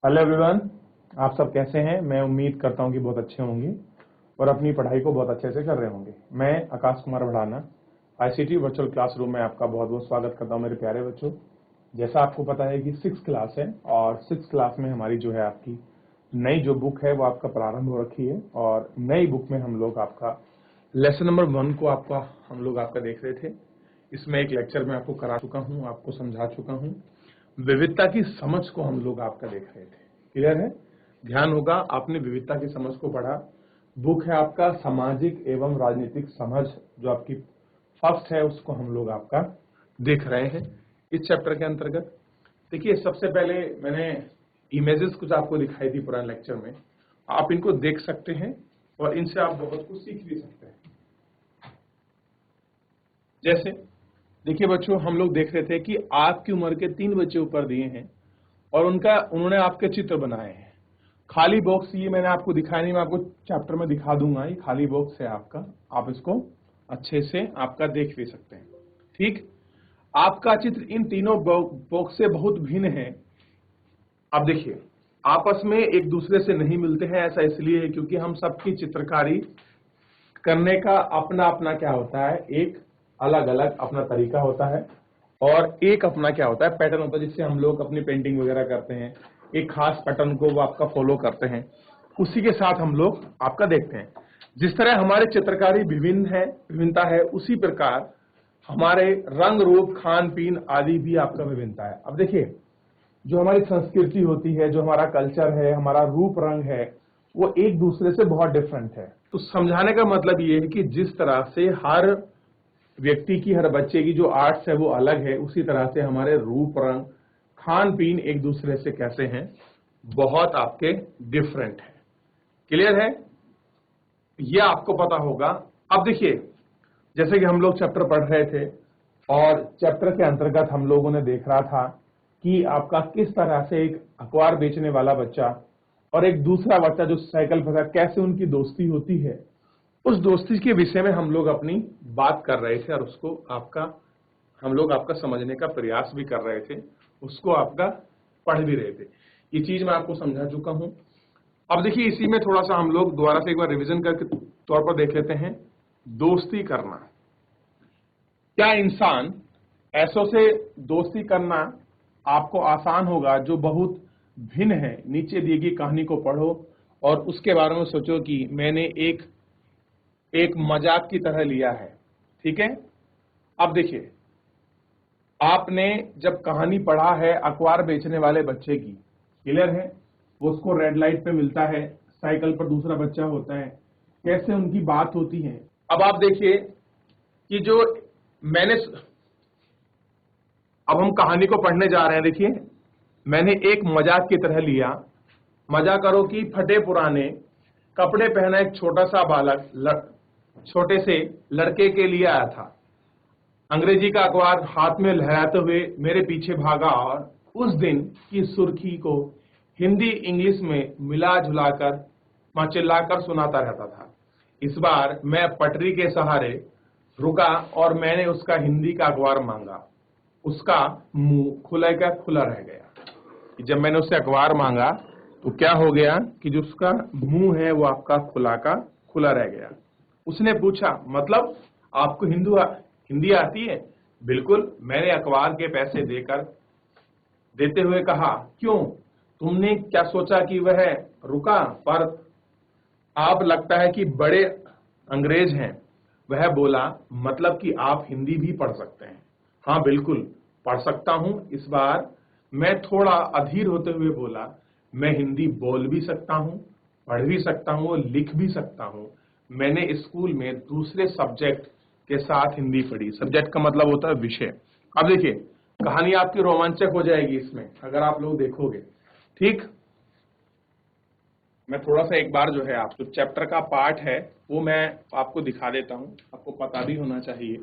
Hello everyone. आप सब कैसे हैं? मैं उम्मीद करता हूं कि बहुत अच्छे होंगे और अपनी पढ़ाई को बहुत अच्छे से कर रहे होंगे। मैं Akash Kumar Bhadana ICT virtual classroom में आपका बहुत बहुत स्वागत करता हूं मेरे प्यारे बच्चों। जैसा आपको पता है कि 6th क्लास है और 6th क्लास में हमारी जो है आपकी नई जो बुक है वो आपका प्रारंभ हो रखी है और नई बुक में हम लोग आपका लेसन नंबर 1 को हम लोग आपका देख रहे थे। इसमें एक लेक्चर में आपको करा चुका हूँ, आपको समझा चुका हूँ। विविधता की समझ को हम लोग आपका देख रहे थे। क्लियर है? ध्यान होगा आपने विविधता की समझ को पढ़ा। बुक है आपका सामाजिक एवं राजनीतिक समझ, जो आपकी फर्स्ट है, उसको हम लोग आपका देख रहे हैं इस चैप्टर के अंतर्गत। देखिए, सबसे पहले मैंने इमेजेस कुछ आपको दिखाई थी पुराने लेक्चर में। आप इनको देख सकते हैं और इनसे आप बहुत कुछ सीख भी सकते हैं। जैसे देखिए बच्चों, हम लोग देख रहे थे कि आपकी उम्र के 3 बच्चे ऊपर दिए हैं और उन्होंने आपके चित्र बनाए हैं। खाली बॉक्स ये मैंने आपको दिखाया नहीं, मैं आपको चैप्टर में दिखा दूंगा। ये खाली बॉक्स है आपका, आप इसको अच्छे से आपका देख भी सकते हैं। ठीक, आपका चित्र इन तीनों बॉक्स से बहुत भिन्न है। अब देखिए, आपस में एक दूसरे से नहीं मिलते हैं। ऐसा इसलिए है क्योंकि हम सबकी चित्रकारी करने का अपना अपना क्या होता है, एक अलग अलग अपना तरीका होता है और एक अपना क्या होता है, पैटर्न होता है, जिससे हम लोग अपनी पेंटिंग वगैरह करते हैं। एक खास पैटर्न को वो आपका फॉलो करते हैं, उसी के साथ हम लोग आपका देखते हैं। जिस तरह हमारे चित्रकारी विभिन्नता है, उसी प्रकार हमारे रंग रूप खान पीन आदि भी आपका विभिन्नता है। अब देखिए, जो हमारी संस्कृति होती है, जो हमारा कल्चर है, हमारा रूप रंग है, वो एक दूसरे से बहुत डिफरेंट है। तो समझाने का मतलब ये है कि जिस तरह से हर व्यक्ति की, हर बच्चे की जो आर्ट्स है वो अलग है, उसी तरह से हमारे रूप रंग खान पीन एक दूसरे से कैसे हैं, बहुत आपके डिफरेंट है। क्लियर है? ये आपको पता होगा। अब देखिए, जैसे कि हम लोग चैप्टर पढ़ रहे थे और चैप्टर के अंतर्गत हम लोगों ने देख रहा था कि आपका किस तरह से एक अखबार बेचने वाला बच्चा और एक दूसरा बच्चा जो साइकिल पर था, कैसे उनकी दोस्ती होती है। उस दोस्ती के विषय में हम लोग अपनी बात कर रहे थे और उसको हम लोग आपका समझने का प्रयास भी कर रहे थे, उसको आपका पढ़ भी रहे थे। ये चीज मैं आपको समझा चुका हूं। अब देखिए, इसी में थोड़ा सा हम लोग दोबारा से एक बार रिवीजन करके तौर पर देख लेते हैं। दोस्ती करना, क्या इंसान ऐसों से दोस्ती करना आपको आसान होगा जो बहुत भिन्न है? नीचे दी गई कहानी को पढ़ो और उसके बारे में सोचो कि मैंने एक मजाक की तरह लिया है। ठीक है? अब देखिए, आपने जब कहानी पढ़ा है अखबार बेचने वाले बच्चे की, क्लियर है, वो उसको रेड लाइट पे मिलता है, साइकिल पर दूसरा बच्चा होता है, कैसे उनकी बात होती है। अब आप देखिए कि जो मैंने अब हम कहानी को पढ़ने जा रहे हैं। देखिए, मैंने एक मजाक की तरह लिया। मजा करो कि फटे पुराने कपड़े पहना एक छोटा सा बालक छोटे से लड़के के लिए आया था। अंग्रेजी का अखबार हाथ में लहराते हुए मेरे पीछे भागा और उस दिन की सुर्खी को हिंदी इंग्लिश में मिला जुलाकर चिल्लाकर सुनाता रहता था। इस बार मैं पटरी के सहारे रुका और मैंने उसका हिंदी का अखबार मांगा। उसका मुंह खुला का खुला रह गया। जब मैंने उससे अखबार मांगा तो क्या हो गया कि जो उसका मुंह है वो आपका खुला का खुला रह गया। उसने पूछा, मतलब आपको हिंदी आती है? बिल्कुल, मैंने अखबार के पैसे देते हुए कहा। क्यों? तुमने क्या सोचा कि वह रुका, पर आप लगता है कि बड़े अंग्रेज हैं। वह बोला, मतलब कि आप हिंदी भी पढ़ सकते हैं? हाँ बिल्कुल, पढ़ सकता हूं। इस बार मैं थोड़ा अधीर होते हुए बोला, मैं हिंदी बोल भी सकता हूं, पढ़ भी सकता हूं और लिख भी सकता हूं। मैंने स्कूल में दूसरे सब्जेक्ट के साथ हिंदी पढ़ी। सब्जेक्ट का मतलब होता है विषय। अब देखिए, कहानी आपकी रोमांचक हो जाएगी इसमें अगर आप लोग देखोगे। ठीक, मैं थोड़ा सा एक बार जो है आप जो चैप्टर का पार्ट है वो मैं आपको दिखा देता हूं। आपको पता भी होना चाहिए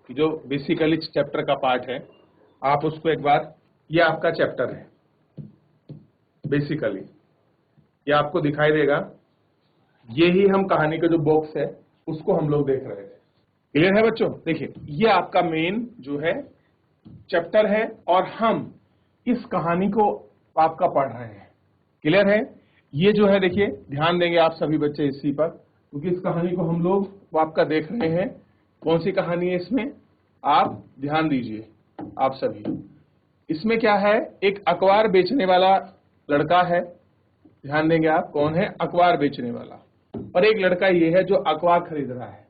कि जो बेसिकली चैप्टर का पार्ट है, आप उसको एक बार, ये आपका चैप्टर है बेसिकली, ये आपको दिखाई देगा। ये ही हम कहानी का जो बॉक्स है उसको हम लोग देख रहे थे। क्लियर है बच्चों? देखिए, ये आपका मेन जो है चैप्टर है और हम इस कहानी को आपका पढ़ रहे हैं। क्लियर है? ये जो है देखिए, ध्यान देंगे आप सभी बच्चे इसी पर, क्योंकि इस कहानी को हम लोग वो आपका देख रहे हैं। कौन सी कहानी है इसमें, आप ध्यान दीजिए आप सभी। इसमें क्या है, एक अखबार बेचने वाला लड़का है, ध्यान देंगे आप, कौन है, अखबार बेचने वाला, और एक लड़का ये है जो अखबार खरीद रहा है।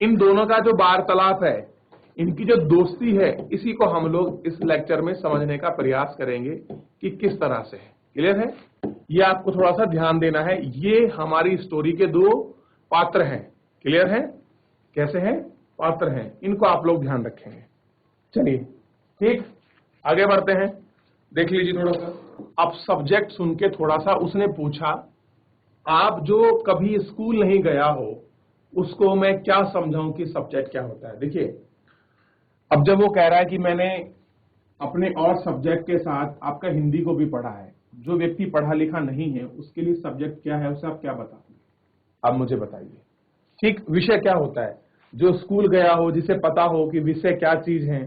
इन दोनों का जो वार्तालाप है, इनकी जो दोस्ती है, इसी को हम लोग इस लेक्चर में समझने का प्रयास करेंगे कि किस तरह से है। क्लियर है? ये आपको थोड़ा सा ध्यान देना है। ये हमारी स्टोरी के दो पात्र हैं। क्लियर है? कैसे हैं? पात्र हैं, इनको आप लोग ध्यान रखेंगे। चलिए ठीक, आगे बढ़ते हैं। देख लीजिए थोड़ा सा, अब सब्जेक्ट सुन के थोड़ा सा उसने पूछा, आप जो कभी स्कूल नहीं गया हो उसको मैं क्या समझाऊं कि सब्जेक्ट क्या होता है। देखिए, अब जब वो कह रहा है कि मैंने अपने और सब्जेक्ट के साथ आपका हिंदी को भी पढ़ा है, जो व्यक्ति पढ़ा लिखा नहीं है उसके लिए सब्जेक्ट क्या है, उसे आप क्या बताते हैं, आप मुझे बताइए। ठीक, विषय क्या होता है, जो स्कूल गया हो, जिसे पता हो कि विषय क्या चीज है,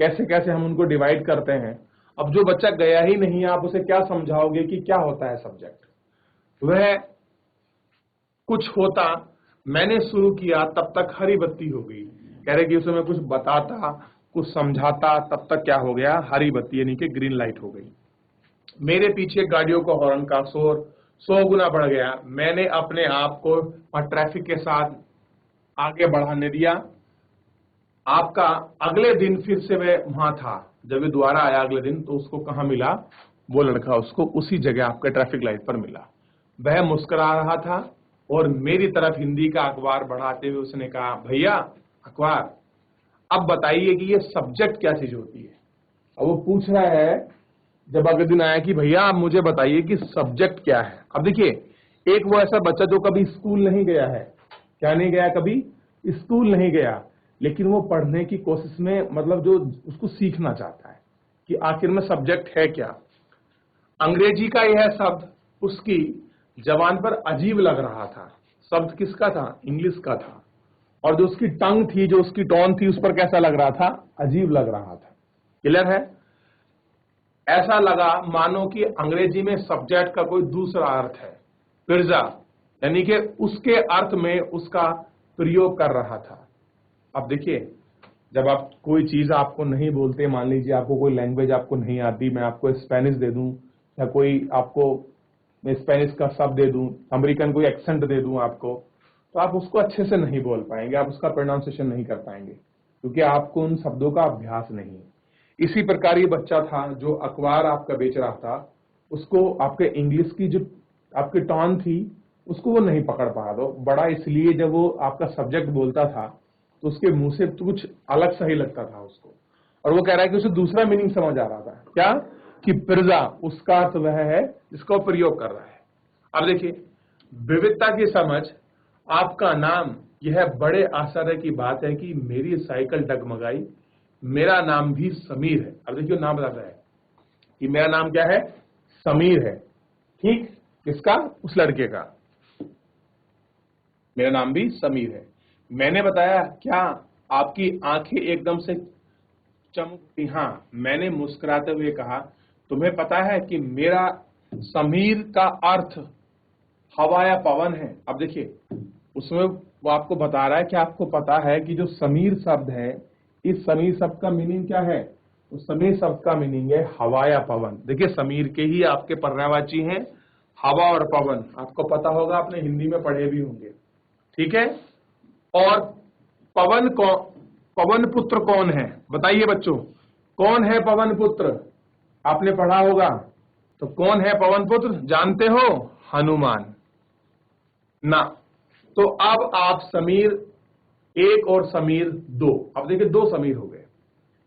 कैसे कैसे हम उनको डिवाइड करते हैं। अब जो बच्चा गया ही नहीं है, आप उसे क्या समझाओगे कि क्या होता है सब्जेक्ट। वह कुछ होता, मैंने शुरू किया तब तक हरी बत्ती हो गई। कह रहे कि उसे मैं कुछ बताता, कुछ समझाता, तब तक क्या हो गया, हरी बत्ती यानी कि ग्रीन लाइट हो गई। मेरे पीछे गाड़ियों का हॉर्न का शोर 100 गुना बढ़ गया। मैंने अपने आप को ट्रैफिक के साथ आगे बढ़ाने दिया। आपका अगले दिन फिर से वह वहां था, जब ये दोबारा आया अगले दिन तो उसको कहां मिला, वो लड़का उसको उसी जगह आपके ट्रैफिक लाइट पर मिला। वह मुस्कुरा रहा था और मेरी तरफ हिंदी का अखबार बढ़ाते हुए उसने कहा, भैया अखबार, अब बताइए कि ये सब्जेक्ट क्या चीज होती है। अब वो पूछ रहा है, जब अगले दिन आया कि भैया आप मुझे बताइए कि सब्जेक्ट क्या है। अब देखिए, एक वो ऐसा बच्चा जो कभी स्कूल नहीं गया है, क्या नहीं गया, कभी स्कूल नहीं गया, लेकिन वो पढ़ने की कोशिश में, मतलब जो उसको सीखना चाहता है कि आखिर में सब्जेक्ट है क्या। अंग्रेजी का यह शब्द उसकी जबान पर अजीब लग रहा था। शब्द किसका था, इंग्लिश का था, और जो उसकी टंग थी, जो उसकी टोन थी, उस पर कैसा लग रहा था, अजीब लग रहा था। क्लियर है? ऐसा लगा मानो कि अंग्रेजी में सब्जेक्ट का कोई दूसरा अर्थ है, पिर्जा, यानी कि उसके अर्थ में उसका प्रयोग कर रहा था। अब देखिए, जब आप कोई चीज आपको नहीं बोलते, मान लीजिए आपको कोई लैंग्वेज आपको नहीं आती, मैं आपको स्पेनिश दे दूं, या कोई आपको मैं स्पेनिश का शब्द दे दूं, अमेरिकन कोई एक्सेंट दे दूं आपको, तो आप उसको अच्छे से नहीं बोल पाएंगे, आप उसका प्रोनाउंसिएशन नहीं कर पाएंगे, क्योंकि आपको उन शब्दों का अभ्यास नहीं है। इसी प्रकार ये बच्चा था जो अखबार आपका बेच रहा था, उसको आपके इंग्लिश की जो आपकी टोन थी, उसको वो नहीं पकड़ पा रहा। बड़ा इसलिए जब वो आपका सब्जेक्ट बोलता था तो उसके मुंह से तो कुछ अलग सा ही लगता था उसको, और वो कह रहा है कि उसे दूसरा मीनिंग समझ आ रहा था, क्या, कि पिर्जा, उसका अर्थ वह है जिसका प्रयोग कर रहा है। अब देखिए, विविधता की समझ, आपका नाम, यह बड़े आश्चर्य की बात है कि मेरी साइकिल डगमगाई, मेरा नाम भी समीर है। अब देखिए, नाम बता रहा है कि मेरा नाम क्या है, समीर है। ठीक, किसका, उस लड़के का, मेरा नाम भी समीर है। मैंने बताया, क्या आपकी आंखें एकदम से चमकी? हाँ, मैंने मुस्कुराते हुए कहा, तुम्हें पता है कि मेरा समीर का अर्थ हवा या पवन है। अब देखिए, उसमें वो आपको बता रहा है कि आपको पता है कि जो समीर शब्द है, इस समीर शब्द का मीनिंग क्या है, तो समीर शब्द का मीनिंग है हवा या पवन। देखिए, समीर के ही आपके पर्यायवाची हैं हवा और पवन, आपको पता होगा, आपने हिंदी में पढ़े भी होंगे। ठीक है, और पवन पुत्र कौन है, बताइए बच्चों, कौन है पवन पुत्र, आपने पढ़ा होगा, तो कौन है पवन पुत्र, जानते हो, हनुमान ना। तो अब आप समीर एक और समीर दो, अब देखिए दो समीर हो गए,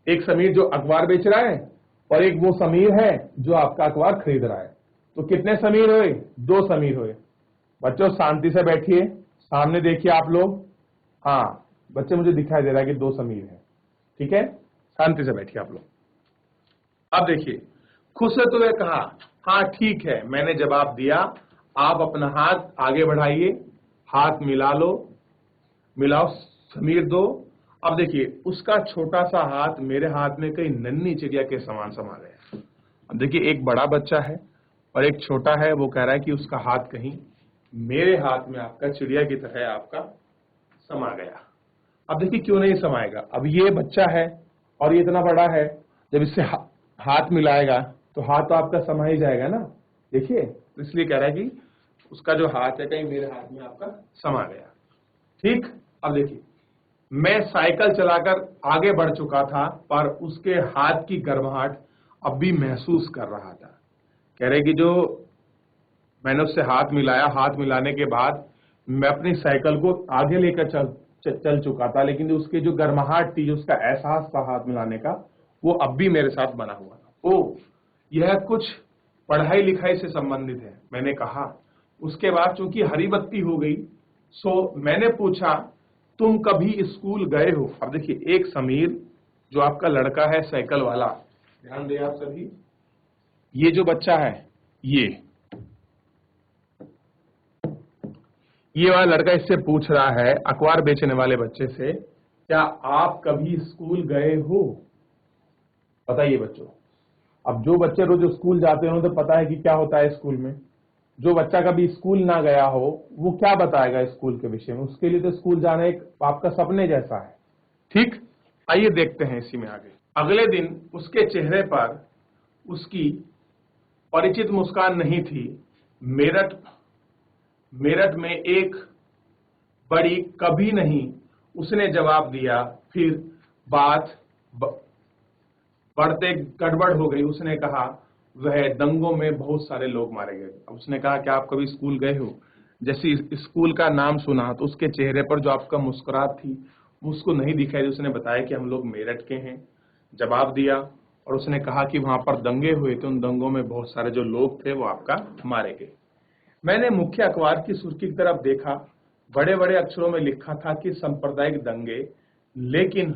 एक समीर जो अखबार बेच रहा है और एक वो समीर है जो आपका अखबार खरीद रहा है। तो कितने समीर हुए, दो समीर हुए। बच्चों शांति से बैठिए, सामने देखिए आप लोग, हाँ बच्चे मुझे दिखाई दे रहा है कि दो समीर है। ठीक है, शांति से बैठिए आप लोग। अब देखिए, खुश होते हुए कहा, हाँ ठीक है, मैंने जवाब दिया, आप अपना हाथ आगे बढ़ाइए, हाथ मिला लो, मिलाओ, समीर दो। अब देखिए, उसका छोटा सा हाथ मेरे हाथ में कई नन्ही चिड़िया के समान समा गया। अब देखिए, एक बड़ा बच्चा है और एक छोटा है, वो कह रहा है कि उसका हाथ कहीं मेरे हाथ में आपका चिड़िया की तरह आपका समा गया। अब देखिए क्यों नहीं समाएगा, अब ये बच्चा है और ये इतना बड़ा है, जब इससे हाथ मिलाएगा तो हाथ तो आपका समा ही जाएगा ना। देखिए तो इसलिए कह रहा है कि उसका जो हाथ है कहीं मेरे हाथ में आपका समा गया। ठीक, अब देखिए मैं साइकिल चलाकर आगे बढ़ चुका था पर उसके हाथ की गर्माहट अब भी महसूस कर रहा था। कह रहे कि जो मैंने उससे हाथ मिलाया, हाथ मिलाने के बाद मैं अपनी साइकिल को आगे लेकर चल चुका था, लेकिन जो उसकी जो गर्माहट थी, जो उसका एहसास था हाथ मिलाने का, वो अब भी मेरे साथ बना हुआ था। ओ, यह कुछ पढ़ाई लिखाई से संबंधित है, मैंने कहा। उसके बाद चूंकि हरी बत्ती हो गई, सो मैंने पूछा तुम कभी स्कूल गए हो। अब देखिए एक समीर जो आपका लड़का है साइकिल वाला, ध्यान दें आप सभी, ये जो बच्चा है ये वाला लड़का इससे पूछ रहा है अखबार बेचने वाले बच्चे से, क्या आप कभी स्कूल गए हो? बताइए बच्चों। अब जो बच्चे रोज स्कूल जाते हैं उन्हें तो पता है कि क्या होता है स्कूल में। जो बच्चा कभी स्कूल ना गया हो वो क्या बताएगा स्कूल के विषय में? उसके लिए तो स्कूल जाना एक आपका सपने जैसा है। ठीक, आइए देखते हैं इसी में आगे। अगले दिन उसके चेहरे पर उसकी परिचित मुस्कान नहीं थी। मेरठ में एक बड़ी कभी नहीं, उसने जवाब दिया। फिर बात बढ़ते गड़बड़ हो गई। उसने कहा वह दंगों में बहुत सारे लोग मारे गए। अब उसने कहा कि आप कभी स्कूल गए हो? जैसे स्कूल का नाम सुना तो उसके चेहरे पर जो आपका मुस्कुराहट थी वो उसको नहीं दिखाई। उसने बताया कि हम लोग मेरठ के हैं, जवाब दिया। और उसने कहा कि वहां पर दंगे हुए थे, उन दंगों में बहुत सारे जो लोग थे वो आपका मारे गए। मैंने मुख्य अखबार की सुर्खी की तरफ देखा, बड़े बड़े अक्षरों में लिखा था कि सांप्रदायिक दंगे, लेकिन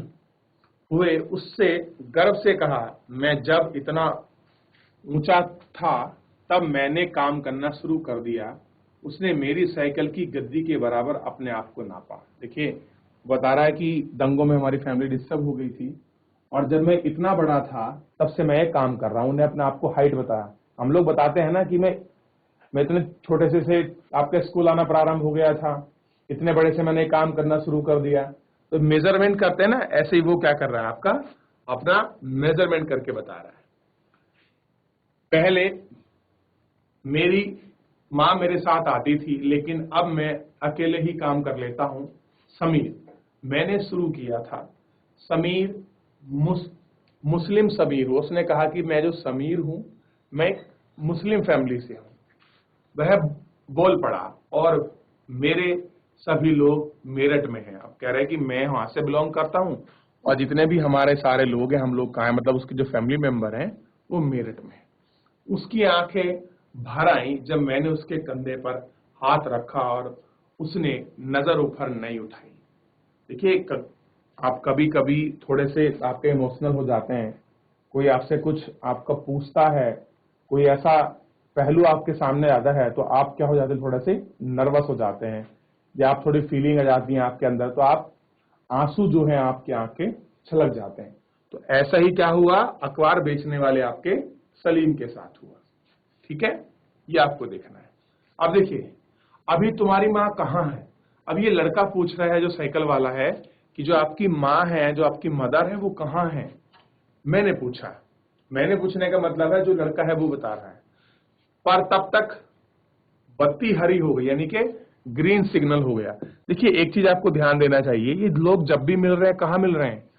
हुए। उससे गर्व से कहा, मैं जब इतना ऊंचा था तब मैंने काम करना शुरू कर दिया। उसने मेरी साइकिल की गद्दी के बराबर अपने आप को नापा। देखिए बता रहा है कि दंगों में हमारी फैमिली डिस्टर्ब हो गई थी और जब मैं इतना बड़ा था तब से मैं ये काम कर रहा हूं। उन्हें अपने आप को हाइट बताया। हम लोग बताते हैं ना कि मैं इतने छोटे से आपके स्कूल आना प्रारंभ हो गया था, इतने बड़े से मैंने काम करना शुरू कर दिया। तो मेजरमेंट करते हैं ना, ऐसे ही वो क्या कर रहा है आपका अपना मेजरमेंट करके बता रहा है। पहले मेरी माँ मेरे साथ आती थी, लेकिन अब मैं अकेले ही काम कर लेता हूँ। समीर मैंने शुरू किया था। समीर मुस्लिम समीर, उसने कहा कि मैं जो समीर हूँ मैं एक मुस्लिम फैमिली से हूँ। वह बोल पड़ा और मेरे सभी लोग मेरठ में हैं। अब कह रहे हैं कि मैं वहां से बिलोंग करता हूं और जितने भी हमारे सारे लोग हैं, हम लोग कहाँ हैं, मतलब उसके जो फैमिली मेंबर हैं वो मेरठ में हैं। उसकी आंखें भर आई जब मैंने उसके कंधे पर हाथ रखा और उसने नजर ऊपर नहीं उठाई। देखिए आप कभी कभी थोड़े से आपके इमोशनल हो जाते हैं, कोई आपसे कुछ आपका पूछता है, कोई ऐसा पहलू आपके सामने आता है तो आप क्या हो जाते हैं, थोड़े से नर्वस हो जाते हैं या आप थोड़ी फीलिंग आ जाती है आपके अंदर, तो आप आंसू जो है आपकी आंखें छलक जाते हैं। तो ऐसा ही क्या हुआ अखबार बेचने वाले आपके सलीम के साथ हुआ। ठीक है, ये आपको देखना है। अब देखिए अभी तुम्हारी माँ कहाँ है? अब ये लड़का पूछ रहा है जो साइकिल वाला है कि जो आपकी माँ है, जो आपकी मदर है, वो कहाँ है? मैंने पूछा। मैंने पूछने का मतलब है जो लड़का है वो बता रहा है। पर तब तक बत्ती हरी हो गई, यानी कि ग्रीन सिग्नल हो गया। देखिए एक चीज आपको ध्यान देना चाहिए, ये लोग जब भी मिल रहे हैं कहाँ मिल रहे हैं?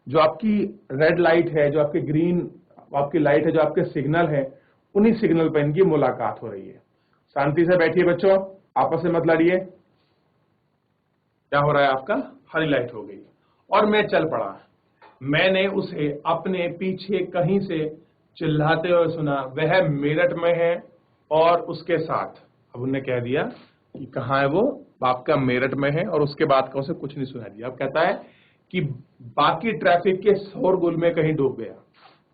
जो आपकी रेड लाइट है, जो आपकी ग्रीन आपकी लाइट है, जो आपके सिग्नल है, उन्हीं सिग्नल पर इनकी मुलाकात हो रही है। शांति से बैठिए बच्चों, आपस में मत लड़िए। क्या हो रहा है आपका? हरी लाइट हो गई और मैं चल पड़ा। मैंने उसे अपने पीछे कहीं से चिल्लाते हुए सुना, वह मेरठ में है और उसके साथ। अब उन्होंने कह दिया कि कहाँ है वो? आपका मेरठ में है और उसके बाद का उसे कुछ नहीं सुना दिया। अब कहता है कि बाकी ट्रैफिक के शोरगुल में कहीं डूब गया।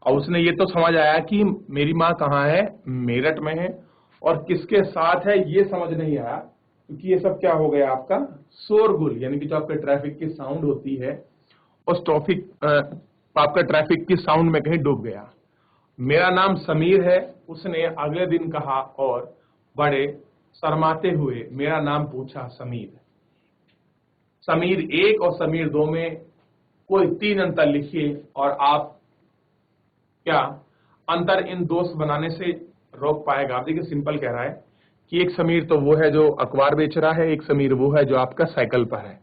और उसने ये तो समझ आया कि मेरी माँ कहाँ है, मेरठ में है, और किसके साथ है ये समझ नहीं आया, क्योंकि ये सब क्या हो गया आपका शोरगुल, यानी कि जो आपके ट्रैफिक की साउंड होती है उस आपका ट्रैफिक की साउंड में कहीं डूब गया। मेरा नाम समीर है, उसने अगले दिन कहा और बड़े शर्माते हुए मेरा नाम पूछा समीर। समीर 1 और समीर 2 में कोई 3 अंतर लिखिए और आप क्या अंतर इन दोस्त बनाने से रोक पाएगा। आप देखिए सिंपल कह रहा है कि एक समीर तो वो है जो अखबार बेच रहा है, एक समीर वो है जो आपका साइकिल पर है।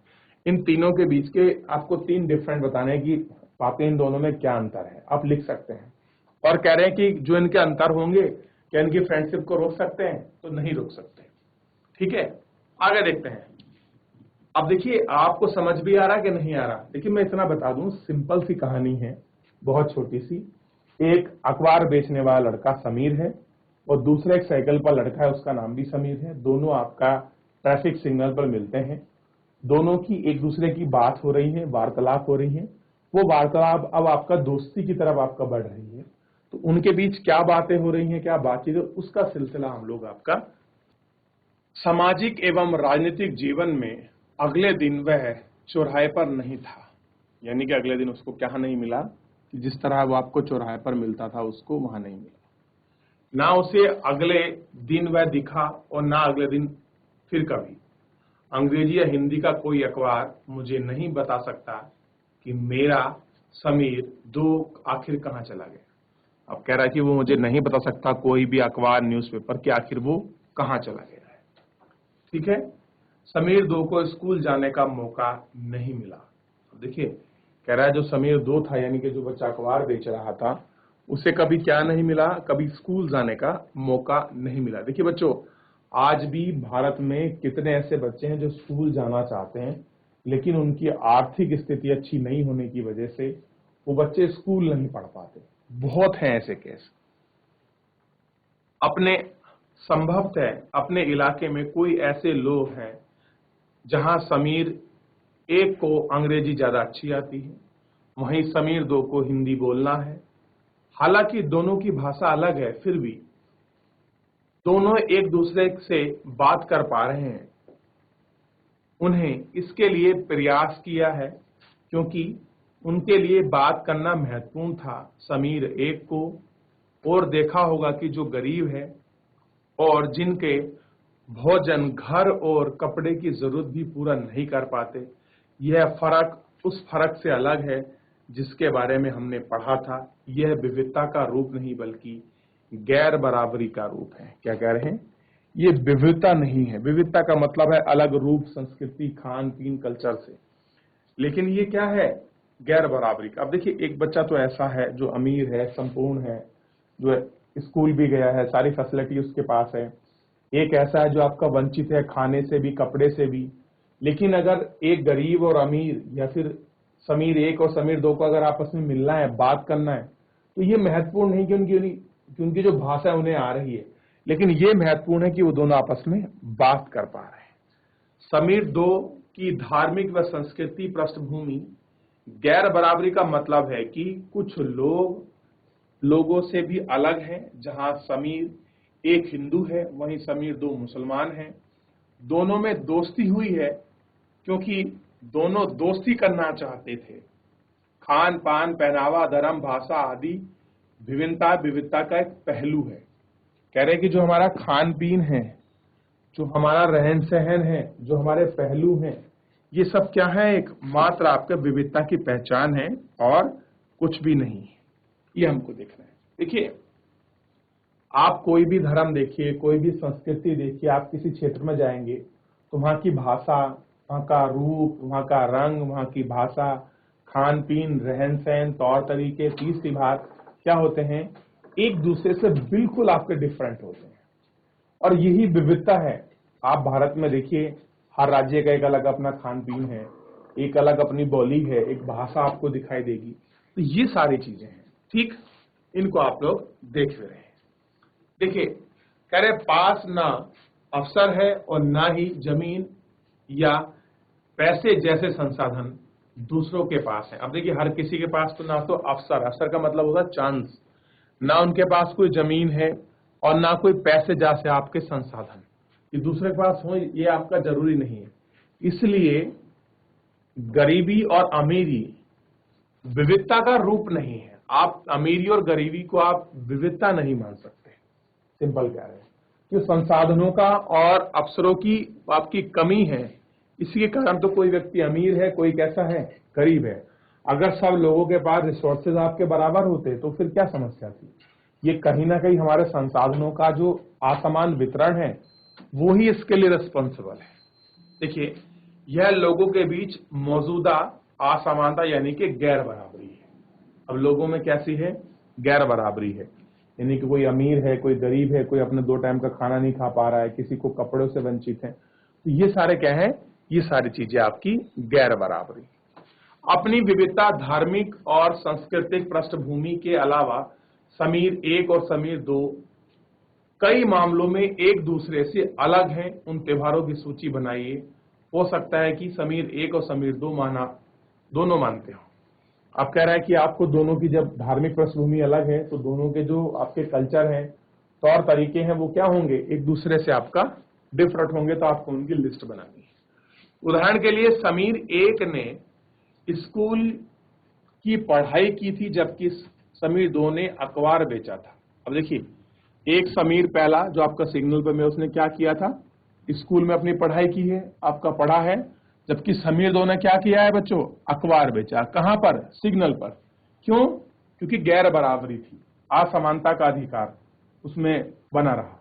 इन तीनों के बीच के आपको 3 डिफरेंट बताने की बातें, इन दोनों में क्या अंतर है आप लिख सकते हैं। और कह रहे हैं कि जो इनके अंतर होंगे क्या इनकी फ्रेंडशिप को रोक सकते हैं, तो नहीं रोक सकते। ठीक है, आगे देखते हैं। अब देखिए आपको समझ भी आ रहा कि नहीं आ रहा। देखिए मैं इतना बता दूं, सिंपल सी कहानी है, बहुत छोटी सी। एक अखबार बेचने वाला लड़का समीर है और दूसरा एक साइकिल पर लड़का है, उसका नाम भी समीर है। दोनों आपका ट्रैफिक सिग्नल पर मिलते हैं, दोनों की एक दूसरे की बात हो रही है, वार्तालाप हो रही है। वो वार्तालाप अब आपका दोस्ती की तरफ आपका बढ़ रही है। तो उनके बीच क्या बातें हो रही हैं, क्या बातचीत है, उसका सिलसिला हम लोग आपका सामाजिक एवं राजनीतिक जीवन में अगले दिन वह चौराहे पर नहीं था। यानी कि अगले दिन उसको क्या नहीं मिला, जिस तरह वो आपको चौराहे पर मिलता था उसको वहां नहीं मिला। ना उसे अगले दिन वह दिखा और ना अगले दिन फिर कभी। अंग्रेजी या हिंदी का कोई अखबार मुझे नहीं बता सकता कि मेरा समीर 2 आखिर कहां चला गया। अब कह रहा है कि वो मुझे नहीं बता सकता कोई भी अखबार न्यूज़पेपर कि आखिर वो कहां चला गया है। ठीक है, समीर 2 को स्कूल जाने का मौका नहीं मिला। देखिए कह रहा है जो समीर 2 था, यानी कि जो बच्चा अखबार बेच रहा था, उसे कभी क्या नहीं मिला, कभी स्कूल जाने का मौका नहीं मिला। देखिए बच्चों, आज भी भारत में कितने ऐसे बच्चे हैं जो स्कूल जाना चाहते हैं, लेकिन उनकी आर्थिक स्थिति अच्छी नहीं होने की वजह से वो बच्चे स्कूल नहीं पढ़ पाते। बहुत हैं ऐसे केस। अपने संभवतः अपने इलाके में कोई ऐसे लोग हैं जहां समीर 1 को अंग्रेजी ज्यादा अच्छी आती है, वहीं समीर 2 को हिंदी बोलना है। हालांकि दोनों की भाषा अलग है, फिर भी दोनों एक दूसरे से बात कर पा रहे हैं। उन्हें इसके लिए प्रयास किया है क्योंकि उनके लिए बात करना महत्वपूर्ण था। समीर 1 को और देखा होगा कि जो गरीब है और जिनके भोजन, घर और कपड़े की जरूरत भी पूरा नहीं कर पाते, यह फर्क उस फर्क से अलग है जिसके बारे में हमने पढ़ा था। यह विविधता का रूप नहीं बल्कि गैर बराबरी का रूप है। क्या कह रहे हैं, ये विविधता नहीं है। विविधता का मतलब है अलग रूप, संस्कृति, खान पीन, कल्चर से। लेकिन ये क्या है, गैर बराबरी का। अब देखिए एक बच्चा तो ऐसा है जो अमीर है, संपूर्ण है, जो स्कूल भी गया है, सारी फैसिलिटी उसके पास है। एक ऐसा है जो आपका वंचित है, खाने से भी, कपड़े से भी। लेकिन अगर एक गरीब और अमीर, या फिर समीर 1 और समीर 2 को अगर आपस में मिलना है, बात करना है, तो ये महत्वपूर्ण नहीं कि उनकी जो भाषा उन्हें आ रही है, लेकिन ये महत्वपूर्ण है कि वो दोनों आपस में बात कर पा रहे हैं। समीर 2 की धार्मिक व संस्कृति पृष्ठभूमि गैर बराबरी का मतलब है कि कुछ लोगों से भी अलग है। जहां समीर 1 हिंदू है, वहीं समीर 2 मुसलमान है। दोनों में दोस्ती हुई है क्योंकि दोनों दोस्ती करना चाहते थे। खान पान, पहनावा, धर्म, भाषा आदि विविधता का एक पहलू है। कह रहे कि जो हमारा खान पीन है, जो हमारा रहन सहन है, जो हमारे पहलू हैं, ये सब क्या है, एक मात्र आपके विविधता की पहचान है और कुछ भी नहीं। ये हमको देखना है। देखिए आप कोई भी धर्म देखिए, कोई भी संस्कृति देखिए, आप किसी क्षेत्र में जाएंगे तो वहां की भाषा, वहां का रूप, वहां का रंग, वहां की भाषा, खान पीन, रहन सहन, तौर तरीके, तीसरी बात क्या होते हैं, एक दूसरे से बिल्कुल आपके डिफरेंट होते हैं। और यही विविधता है। आप भारत में देखिए, हर राज्य का एक अलग अपना खान पीन है, एक अलग अपनी बोली है, एक भाषा आपको दिखाई देगी। तो ये सारी चीजें हैं। ठीक, इनको आप लोग देख रहे हैं। देखिए कह रहे पास ना अवसर है और ना ही जमीन या पैसे जैसे संसाधन दूसरों के पास है। अब देखिए हर किसी के पास तो ना तो अवसर का मतलब होगा चांस, ना उनके पास कोई जमीन है और ना कोई पैसे जैसे आपके संसाधन। ये दूसरे के पास हो ये आपका जरूरी नहीं है। इसलिए गरीबी और अमीरी विविधता का रूप नहीं है। आप अमीरी और गरीबी को आप विविधता नहीं मान सकते, सिंपल कह रहे हैं कि संसाधनों का और अवसरों की आपकी कमी है, इसी के कारण तो कोई व्यक्ति अमीर है, कोई कैसा है, गरीब है। अगर सब लोगों के पास रिसोर्सेज आपके बराबर होते तो फिर क्या समस्या थी। ये कहीं ना कहीं हमारे संसाधनों का जो असमान वितरण है वो ही इसके लिए रिस्पॉन्सिबल है। देखिए, यह लोगों के बीच मौजूदा असमानता यानी कि गैर बराबरी है। अब लोगों में कैसी है, गैर बराबरी है, यानी कि कोई अमीर है, कोई गरीब है, कोई अपने 2 टाइम का खाना नहीं खा पा रहा है, किसी को कपड़ों से वंचित है। तो ये सारे क्या है, ये सारी चीजें आपकी गैर बराबरी। अपनी विविधता, धार्मिक और सांस्कृतिक पृष्ठभूमि के अलावा समीर 1 और समीर 2 कई मामलों में एक दूसरे से अलग हैं। उन त्योहारों की सूची बनाइए। हो सकता है कि समीर 1 और समीर 2 दोनों मानते हो। आप कह रहे हैं कि आपको दोनों की जब धार्मिक पृष्ठभूमि अलग है तो दोनों के जो आपके कल्चर हैं, तौर तरीके हैं, वो क्या होंगे, एक दूसरे से आपका डिफरेंट होंगे, तो आपको उनकी लिस्ट बनानी है। उदाहरण के लिए समीर 1 ने स्कूल की पढ़ाई की थी जबकि समीर 2 ने अखबार बेचा था। अब देखिए, एक समीर पहला जो आपका सिग्नल पे में, उसने क्या किया था, स्कूल में अपनी पढ़ाई की है, आपका पढ़ा है, जबकि समीर 2 ने क्या किया है बच्चों, अखबार बेचा। कहां पर, सिग्नल पर। क्यों, क्योंकि गैर बराबरी थी, असमानता का अधिकार उसमें बना रहा।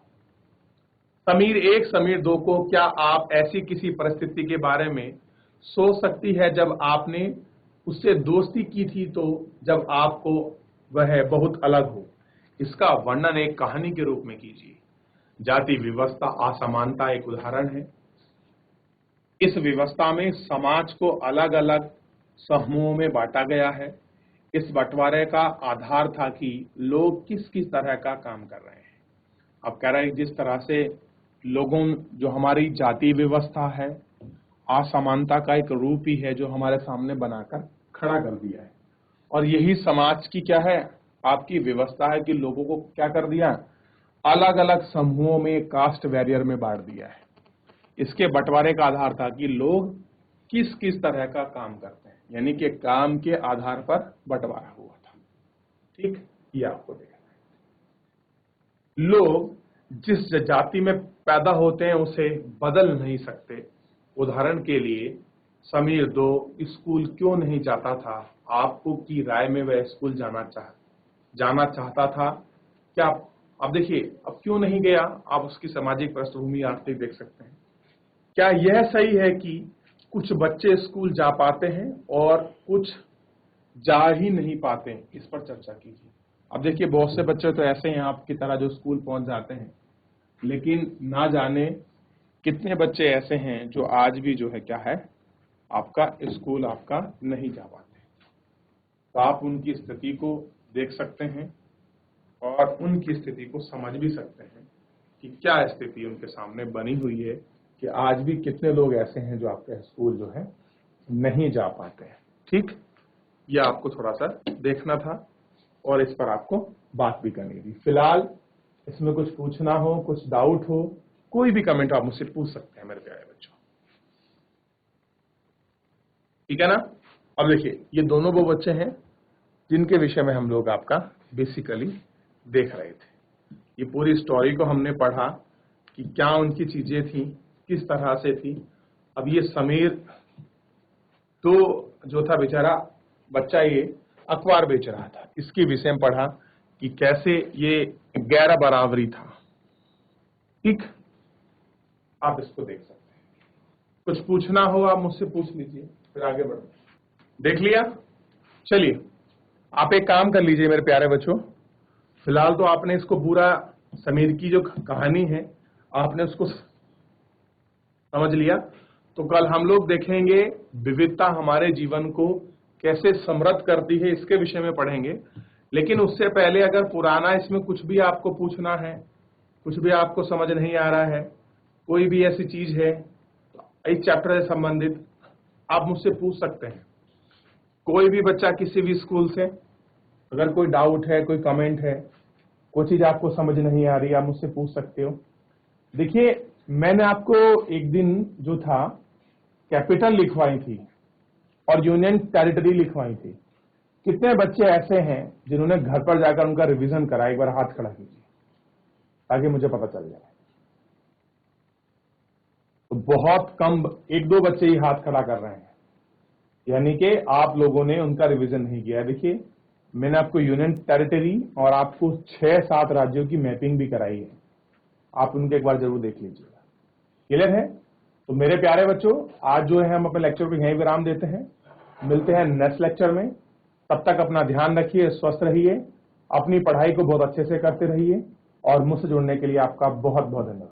समीर 1 समीर 2 को क्या आप ऐसी किसी परिस्थिति के बारे में सोच सकती है जब आपने उससे दोस्ती की थी तो जब आपको वह बहुत अलग हो। इसका वर्णन एक कहानी के रूप में कीजिए। जाति व्यवस्था असमानता एक उदाहरण है। इस व्यवस्था में समाज को अलग अलग समूहों में बांटा गया है। इस बंटवारे का आधार था कि लोग किस किस तरह का काम कर रहे हैं। अब कह रहे हैं जिस तरह से लोगों, जो हमारी जाति व्यवस्था है, असमानता का एक रूप ही है जो हमारे सामने बनाकर खड़ा कर दिया है। और यही समाज की क्या है, आपकी व्यवस्था है कि लोगों को क्या कर दिया, अलग अलग समूहों में, कास्ट बैरियर में बांट दिया है। इसके बंटवारे का आधार था कि लोग किस किस तरह का काम करते हैं, यानी कि काम के आधार पर बंटवारा हुआ था। ठीक, ये आपको देखना है। लोग जिस जाति में पैदा होते हैं उसे बदल नहीं सकते। उदाहरण के लिए समीर 2 स्कूल क्यों नहीं जाता था, आपको की राय में वह स्कूल जाना चाहता था क्या। अब देखिए, अब क्यों नहीं गया, आप उसकी सामाजिक पृष्ठभूमि आर्थिक देख सकते हैं। क्या यह सही है कि कुछ बच्चे स्कूल जा पाते हैं और कुछ जा ही नहीं पाते, इस पर चर्चा कीजिए। अब देखिए, बहुत से बच्चे तो ऐसे हैं आपकी तरह जो स्कूल पहुंच जाते हैं, लेकिन ना जाने कितने बच्चे ऐसे हैं जो आज भी जो है क्या है, आपका स्कूल आपका नहीं जा पाते। तो आप उनकी स्थिति को देख सकते हैं और उनकी स्थिति को समझ भी सकते हैं कि क्या स्थिति उनके सामने बनी हुई है, कि आज भी कितने लोग ऐसे हैं जो आपके स्कूल जो है नहीं जा पाते हैं। ठीक, यह आपको थोड़ा सा देखना था और इस पर आपको बात भी करनी थी। फिलहाल इसमें कुछ पूछना हो, कुछ डाउट हो, कोई भी कमेंट आप मुझसे पूछ सकते हैं मेरे प्यारे बच्चों। ठीक है ना। अब देखिए, ये दोनों वो बच्चे हैं जिनके विषय में हम लोग आपका बेसिकली देख रहे थे। ये पूरी स्टोरी को हमने पढ़ा कि क्या उनकी चीजें थी, किस तरह से थी। अब ये समीर तो जो था बेचारा बच्चा, ये अखबार बेच रहा था, इसके विषय में पढ़ा कि कैसे ये गैर बराबरी था। ठीक, आप इसको देख सकते हैं। कुछ पूछना हो आप मुझसे पूछ लीजिए, फिर आगे बढ़ो। देख लिया, चलिए आप एक काम कर लीजिए मेरे प्यारे बच्चों। फिलहाल तो आपने इसको पूरा समीर की जो कहानी है आपने उसको समझ लिया। तो कल हम लोग देखेंगे विविधता हमारे जीवन को कैसे समृद्ध करती है, इसके विषय में पढ़ेंगे। लेकिन उससे पहले अगर पुराना इसमें कुछ भी आपको पूछना है, कुछ भी आपको समझ नहीं आ रहा है, कोई भी ऐसी चीज है इस चैप्टर से संबंधित, आप मुझसे पूछ सकते हैं। कोई भी बच्चा किसी भी स्कूल से अगर कोई डाउट है, कोई कमेंट है, कोई चीज आपको समझ नहीं आ रही, आप मुझसे पूछ सकते हो। देखिए, मैंने आपको एक दिन जो था कैपिटल लिखवाई थी और यूनियन टेरिटरी लिखवाई थी। कितने बच्चे ऐसे हैं जिन्होंने घर पर जाकर उनका रिवीजन करा? एक बार हाथ खड़ा कीजिए ताकि मुझे पता चल जाए। तो बहुत कम, एक दो बच्चे ही हाथ खड़ा कर रहे हैं, यानी कि आप लोगों ने उनका रिवीजन नहीं किया। देखिए, मैंने आपको यूनियन टेरिटरी और आपको 6-7 राज्यों की मैपिंग भी कराई है, आप उनके एक बार जरूर देख लीजिएगा। क्लियर है? तो मेरे प्यारे बच्चों, आज जो है हम अपने लेक्चर को यहीं विराम देते हैं। मिलते हैं नेक्स्ट लेक्चर में। तब तक अपना ध्यान रखिए, स्वस्थ रहिए, अपनी पढ़ाई को बहुत अच्छे से करते रहिए और मुझसे जुड़ने के लिए आपका बहुत बहुत धन्यवाद।